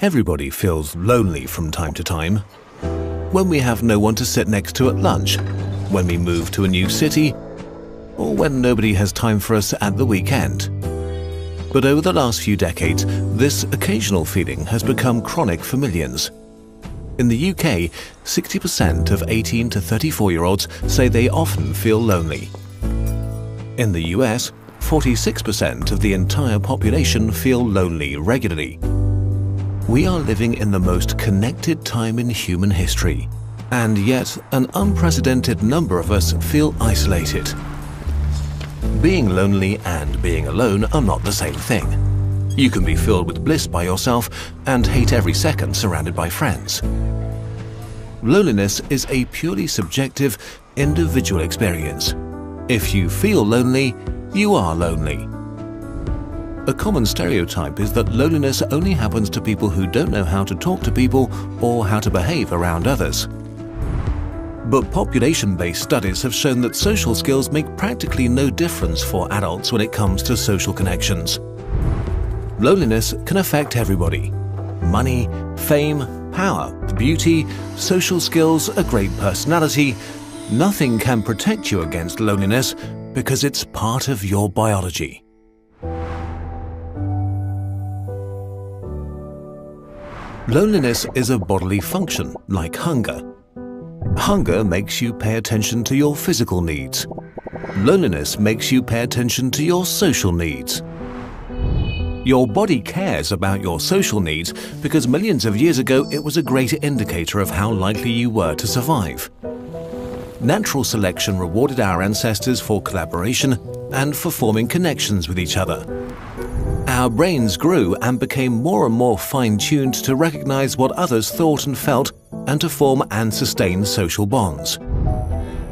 Everybody feels lonely from time to time. When we have no one to sit next to at lunch, when we move to a new city, or when nobody has time for us at the weekend. But over the last few decades, this occasional feeling has become chronic for millions. In the UK, 60% of 18 to 34-year-olds say they often feel lonely. In the US, 46% of the entire population feel lonely regularly. We are living in the most connected time in human history, and yet an unprecedented number of us feel isolated. Being lonely and being alone are not the same thing. You can be filled with bliss by yourself and hate every second surrounded by friends. Loneliness is a purely subjective, individual experience. If you feel lonely, you are lonely. A common stereotype is that loneliness only happens to people who don't know how to talk to people or how to behave around others. But population-based studies have shown that social skills make practically no difference for adults when it comes to social connections. Loneliness can affect everybody. Money, fame, power, beauty, social skills, a great personality. Nothing can protect you against loneliness because it's part of your biology. Loneliness is a bodily function, like hunger. Hunger makes you pay attention to your physical needs. Loneliness makes you pay attention to your social needs. Your body cares about your social needs because millions of years ago it was a great indicator of how likely you were to survive. Natural selection rewarded our ancestors for collaboration and for forming connections with each other. Our brains grew and became more and more fine-tuned to recognize what others thought and felt and to form and sustain social bonds.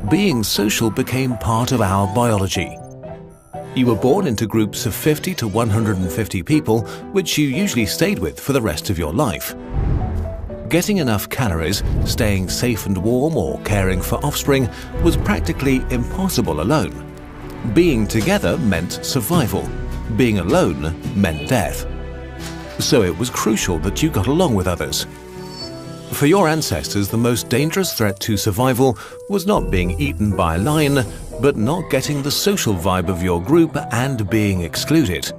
Being social became part of our biology. You were born into groups of 50 to 150 people, which you usually stayed with for the rest of your life. Getting enough calories, staying safe and warm, or caring for offspring was practically impossible alone. Being together meant survival. Being alone meant death. So it was crucial that you got along with others. For your ancestors, the most dangerous threat to survival was not being eaten by a lion, but not getting the social vibe of your group and being excluded.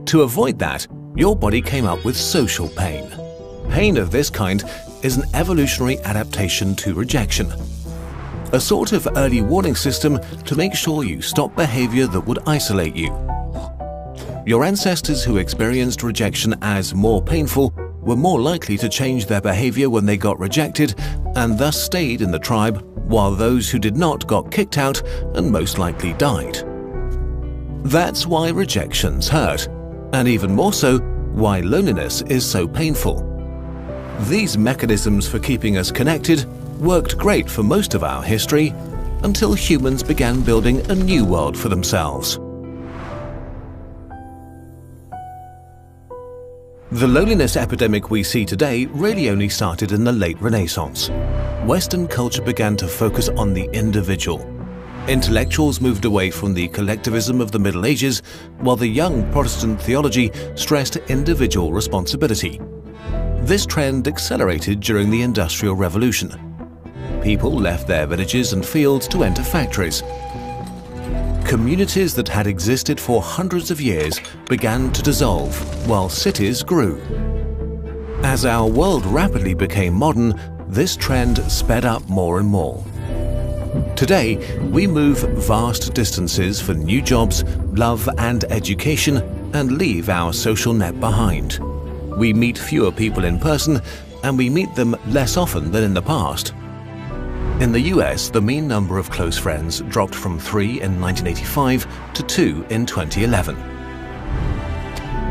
To avoid that, your body came up with social pain. Pain of this kind is an evolutionary adaptation to rejection. A sort of early warning system to make sure you stop behavior that would isolate you. Your ancestors who experienced rejection as more painful were more likely to change their behavior when they got rejected and thus stayed in the tribe, while those who did not got kicked out and most likely died. That's why rejections hurt, and even more so, why loneliness is so painful. These mechanisms for keeping us connected worked great for most of our history until humans began building a new world for themselves. The loneliness epidemic we see today really only started in the late Renaissance. Western culture began to focus on the individual. Intellectuals moved away from the collectivism of the Middle Ages, while the young Protestant theology stressed individual responsibility. This trend accelerated during the Industrial Revolution. People left their villages and fields to enter factories. Communities that had existed for hundreds of years began to dissolve, while cities grew. As our world rapidly became modern, this trend sped up more and more. Today, we move vast distances for new jobs, love and education, and leave our social net behind. We meet fewer people in person, and we meet them less often than in the past. In the US, the mean number of close friends dropped from 3 in 1985 to 2 in 2011.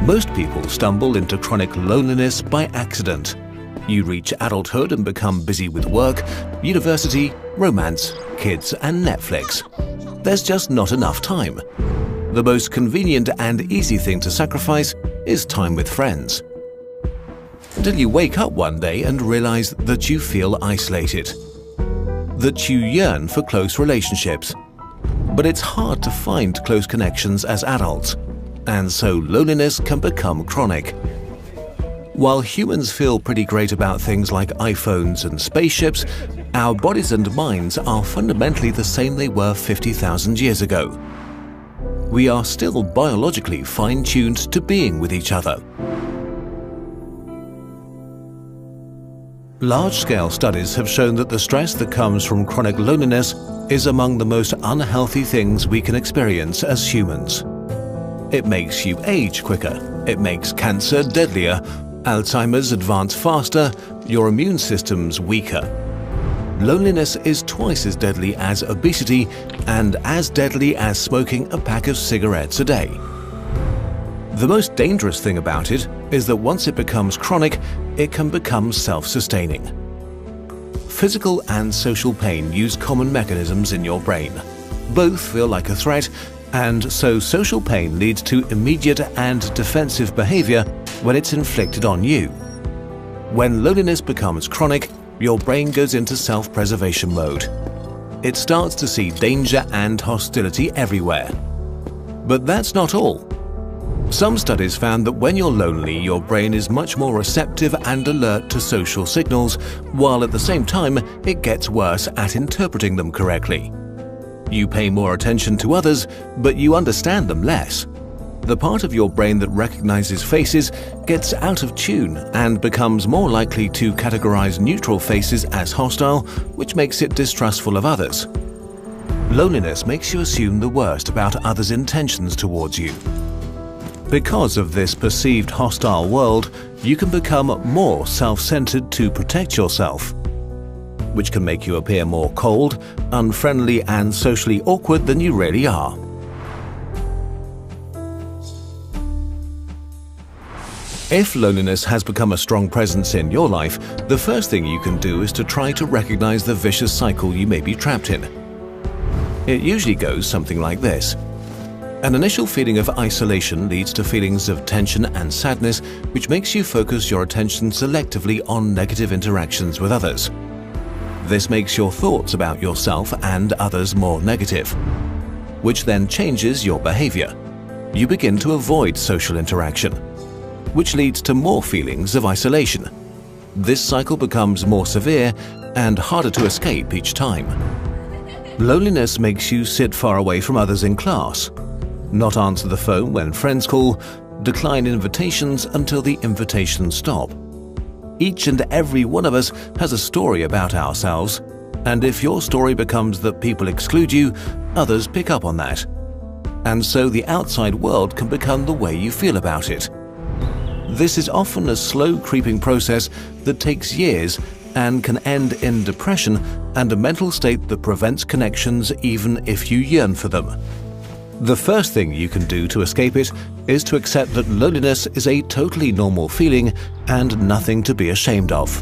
Most people stumble into chronic loneliness by accident. You reach adulthood and become busy with work, university, romance, kids, and Netflix. There's just not enough time. The most convenient and easy thing to sacrifice is time with friends. Until you wake up one day and realize that you feel isolated. That you yearn for close relationships. But it's hard to find close connections as adults, and so loneliness can become chronic. While humans feel pretty great about things like iPhones and spaceships, our bodies and minds are fundamentally the same they were 50,000 years ago. We are still biologically fine-tuned to being with each other. Large-scale studies have shown that the stress that comes from chronic loneliness is among the most unhealthy things we can experience as humans. It makes you age quicker, it makes cancer deadlier, Alzheimer's advance faster, your immune system's weaker. Loneliness is twice as deadly as obesity and as deadly as smoking a pack of cigarettes a day. The most dangerous thing about it is that once it becomes chronic, it can become self-sustaining. Physical and social pain use common mechanisms in your brain. Both feel like a threat, and so social pain leads to immediate and defensive behavior when it's inflicted on you. When loneliness becomes chronic, your brain goes into self-preservation mode. It starts to see danger and hostility everywhere. But that's not all. Some studies found that when you're lonely, your brain is much more receptive and alert to social signals, while at the same time, it gets worse at interpreting them correctly. You pay more attention to others, but you understand them less. The part of your brain that recognizes faces gets out of tune and becomes more likely to categorize neutral faces as hostile, which makes it distrustful of others. Loneliness makes you assume the worst about others' intentions towards you. Because of this perceived hostile world, you can become more self-centered to protect yourself, which can make you appear more cold, unfriendly, and socially awkward than you really are. If loneliness has become a strong presence in your life, the first thing you can do is to try to recognize the vicious cycle you may be trapped in. It usually goes something like this. An initial feeling of isolation leads to feelings of tension and sadness, which makes you focus your attention selectively on negative interactions with others. This makes your thoughts about yourself and others more negative, which then changes your behavior. You begin to avoid social interaction, which leads to more feelings of isolation. This cycle becomes more severe and harder to escape each time. Loneliness makes you sit far away from others in class, not answer the phone when friends call, decline invitations until the invitations stop. Each and every one of us has a story about ourselves, and if your story becomes that people exclude you, others pick up on that. And so the outside world can become the way you feel about it. This is often a slow creeping process that takes years and can end in depression and a mental state that prevents connections even if you yearn for them. The first thing you can do to escape it is to accept that loneliness is a totally normal feeling and nothing to be ashamed of.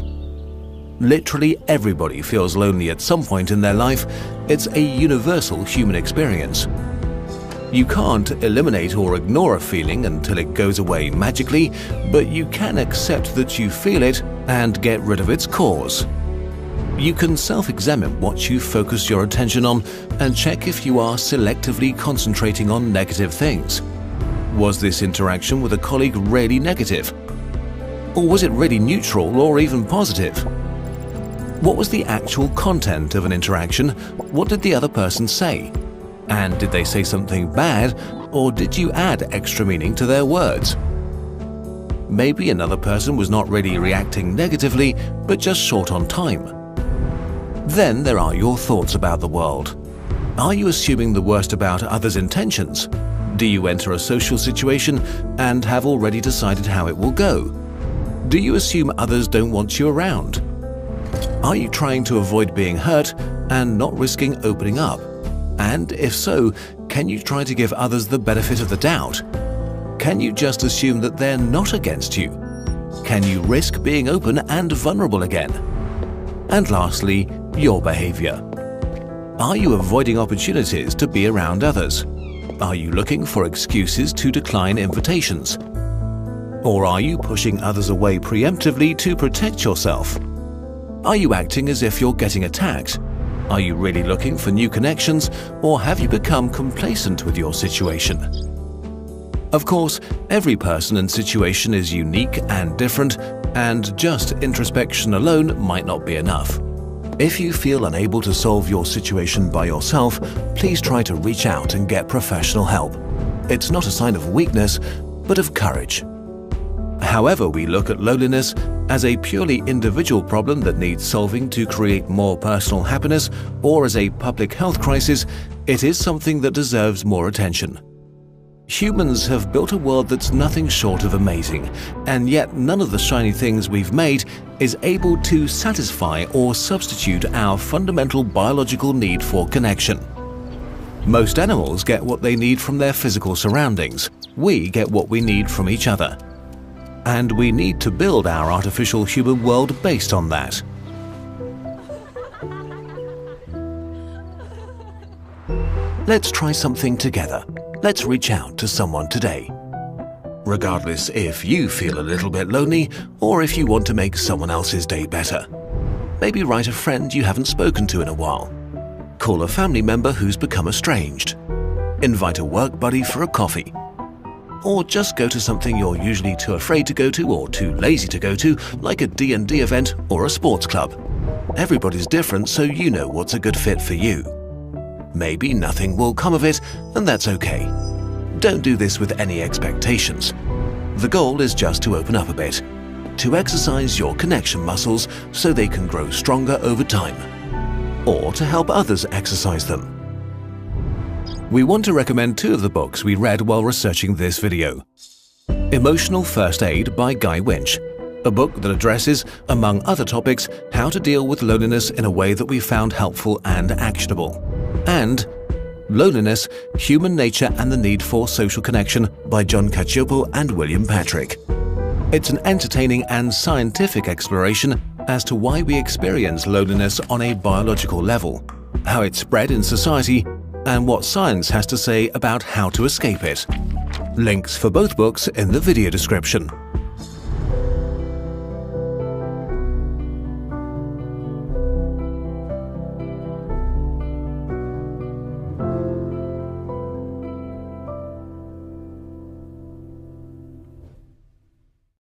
Literally everybody feels lonely at some point in their life. It's a universal human experience. You can't eliminate or ignore a feeling until it goes away magically, but you can accept that you feel it and get rid of its cause. You can self-examine what you focus your attention on and check if you are selectively concentrating on negative things. Was this interaction with a colleague really negative? Or was it really neutral or even positive? What was the actual content of an interaction? What did the other person say? And did they say something bad, or did you add extra meaning to their words? Maybe another person was not really reacting negatively, but just short on time. Then there are your thoughts about the world. Are you assuming the worst about others' intentions? Do you enter a social situation and have already decided how it will go? Do you assume others don't want you around? Are you trying to avoid being hurt and not risking opening up? And if so, can you try to give others the benefit of the doubt? Can you just assume that they're not against you? Can you risk being open and vulnerable again? And lastly, your behavior. Are you avoiding opportunities to be around others? Are you looking for excuses to decline invitations? Or are you pushing others away preemptively to protect yourself? Are you acting as if you're getting attacked? Are you really looking for new connections, or have you become complacent with your situation? Of course, every person and situation is unique and different, and just introspection alone might not be enough. If you feel unable to solve your situation by yourself, please try to reach out and get professional help. It's not a sign of weakness, but of courage. However we look at loneliness as a purely individual problem that needs solving to create more personal happiness, or as a public health crisis, it is something that deserves more attention. Humans have built a world that's nothing short of amazing, and yet none of the shiny things we've made is able to satisfy or substitute our fundamental biological need for connection. Most animals get what they need from their physical surroundings. We get what we need from each other. And we need to build our artificial human world based on that. Let's try something together. Let's reach out to someone today. Regardless if you feel a little bit lonely or if you want to make someone else's day better. Maybe write a friend you haven't spoken to in a while. Call a family member who's become estranged. Invite a work buddy for a coffee. Or just go to something you're usually too afraid to go to or too lazy to go to, like a D&D event or a sports club. Everybody's different, so you know what's a good fit for you. Maybe nothing will come of it, and that's okay. Don't do this with any expectations. The goal is just to open up a bit, to exercise your connection muscles so they can grow stronger over time, or to help others exercise them. We want to recommend two of the books we read while researching this video. Emotional First Aid by Guy Winch, a book that addresses, among other topics, how to deal with loneliness in a way that we found helpful and actionable. And Loneliness, Human Nature and the Need for Social Connection by Jon Cacioppo and William Patrick. It's an entertaining and scientific exploration as to why we experience loneliness on a biological level, how it's spread in society, and what science has to say about how to escape it. Links for both books in the video description.